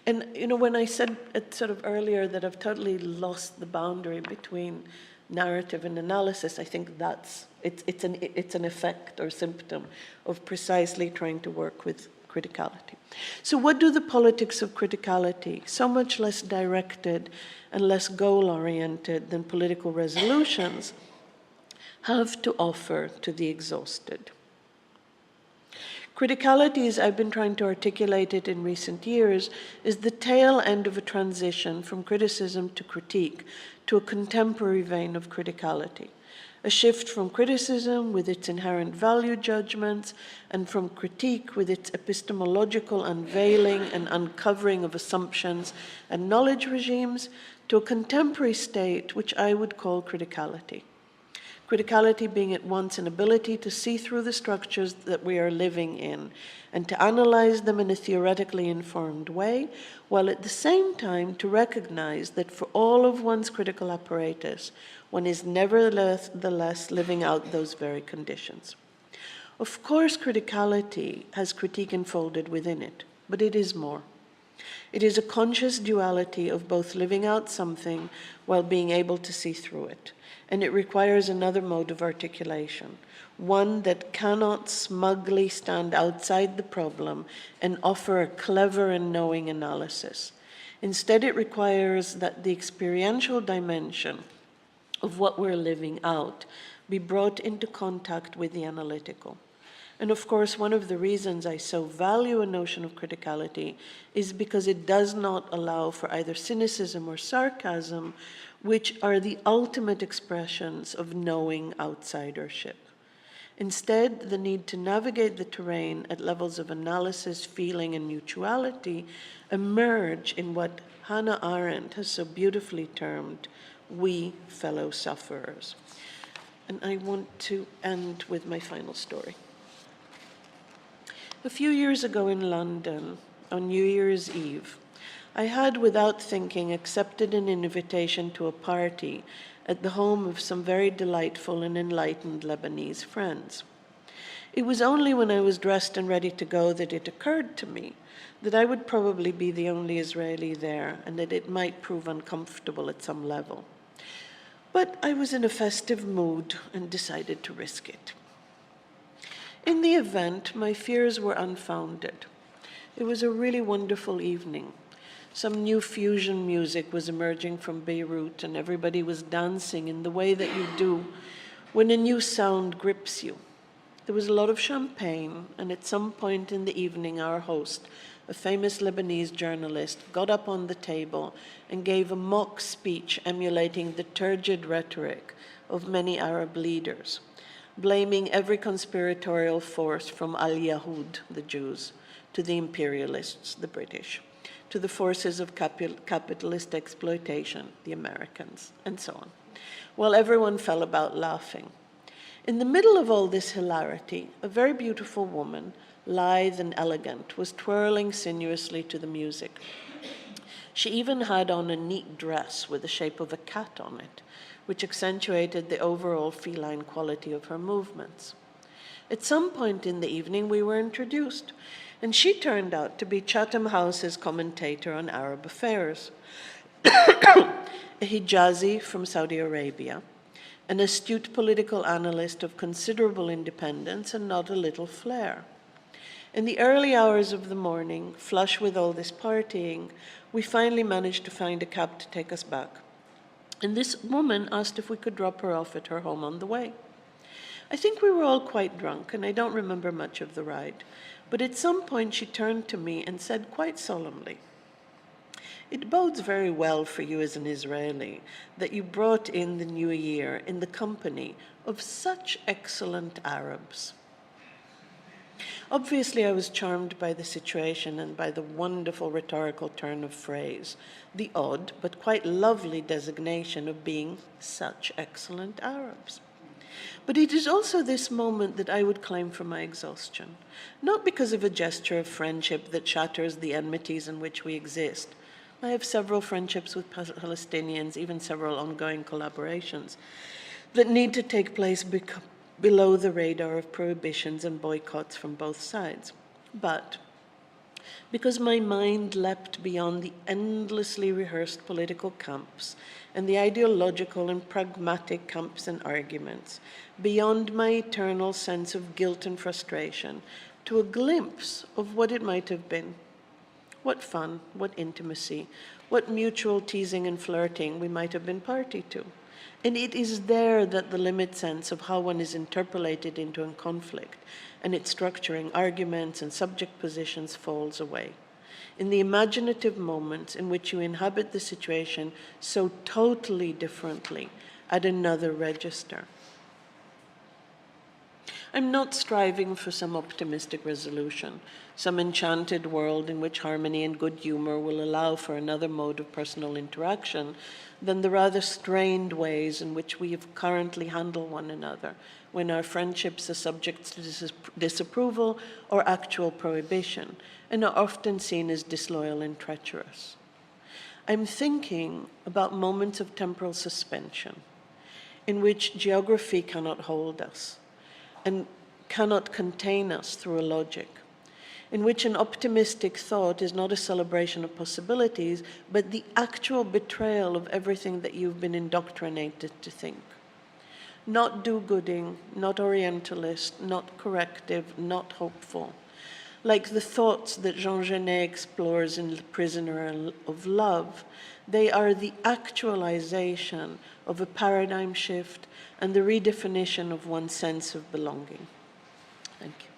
And, you know, when I said it sort of earlier that I've totally lost the boundary between narrative and analysis, I think it's an effect or symptom of precisely trying to work with criticality. So what do the politics of criticality, so much less directed and less goal-oriented than political resolutions, have to offer to the exhausted? Criticality, as I've been trying to articulate it in recent years, is the tail end of a transition from criticism to critique to a contemporary vein of criticality. A shift from criticism with its inherent value judgments and from critique with its epistemological unveiling and uncovering of assumptions and knowledge regimes to a contemporary state which I would call criticality. Criticality being at once an ability to see through the structures that we are living in and to analyze them in a theoretically informed way, while at the same time to recognize that for all of one's critical apparatus, one is nevertheless living out those very conditions. Of course, criticality has critique enfolded within it, but it is more. It is a conscious duality of both living out something while being able to see through it. And it requires another mode of articulation, one that cannot smugly stand outside the problem and offer a clever and knowing analysis. Instead, it requires that the experiential dimension of what we're living out be brought into contact with the analytical. And of course, one of the reasons I so value a notion of criticality is because it does not allow for either cynicism or sarcasm, which are the ultimate expressions of knowing outsidership. Instead, the need to navigate the terrain at levels of analysis, feeling, and mutuality emerge in what Hannah Arendt has so beautifully termed, we fellow sufferers. And I want to end with my final story. A few years ago in London, on New Year's Eve, I had, without thinking, accepted an invitation to a party at the home of some very delightful and enlightened Lebanese friends. It was only when I was dressed and ready to go that it occurred to me that I would probably be the only Israeli there and that it might prove uncomfortable at some level. But I was in a festive mood and decided to risk it. In the event, my fears were unfounded. It was a really wonderful evening. Some new fusion music was emerging from Beirut, and everybody was dancing in the way that you do when a new sound grips you. There was a lot of champagne, and at some point in the evening, our host, a famous Lebanese journalist, got up on the table and gave a mock speech emulating the turgid rhetoric of many Arab leaders, blaming every conspiratorial force from al-Yahud, the Jews, to the imperialists, the British, to the forces of capitalist exploitation, the Americans, and so on, while everyone fell about laughing. In the middle of all this hilarity, a very beautiful woman, lithe and elegant, was twirling sinuously to the music. She even had on a neat dress with the shape of a cat on it, which accentuated the overall feline quality of her movements. At some point in the evening, we were introduced, and she turned out to be Chatham House's commentator on Arab affairs, a Hijazi from Saudi Arabia, an astute political analyst of considerable independence and not a little flair. In the early hours of the morning, flush with all this partying, we finally managed to find a cab to take us back. And this woman asked if we could drop her off at her home on the way. I think we were all quite drunk, and I don't remember much of the ride. But at some point she turned to me and said quite solemnly, "It bodes very well for you as an Israeli that you brought in the new year in the company of such excellent Arabs." Obviously, I was charmed by the situation and by the wonderful rhetorical turn of phrase, the odd but quite lovely designation of being such excellent Arabs. But it is also this moment that I would claim for my exhaustion, not because of a gesture of friendship that shatters the enmities in which we exist. I have several friendships with Palestinians, even several ongoing collaborations, that need to take place below the radar of prohibitions and boycotts from both sides. But because my mind leapt beyond the endlessly rehearsed political camps and the ideological and pragmatic camps and arguments, beyond my eternal sense of guilt and frustration, to a glimpse of what it might have been. What fun, what intimacy, what mutual teasing and flirting we might have been party to. And it is there that the limit sense of how one is interpolated into a conflict and its structuring arguments and subject positions falls away. In the imaginative moments in which you inhabit the situation so totally differently at another register. I'm not striving for some optimistic resolution, some enchanted world in which harmony and good humor will allow for another mode of personal interaction than the rather strained ways in which we currently handle one another when our friendships are subject to disapproval or actual prohibition and are often seen as disloyal and treacherous. I'm thinking about moments of temporal suspension in which geography cannot hold us and cannot contain us through a logic, in which an optimistic thought is not a celebration of possibilities, but the actual betrayal of everything that you've been indoctrinated to think. Not do-gooding, not orientalist, not corrective, not hopeful. Like the thoughts that Jean Genet explores in The Prisoner of Love, they are the actualization of a paradigm shift and the redefinition of one's sense of belonging. Thank you.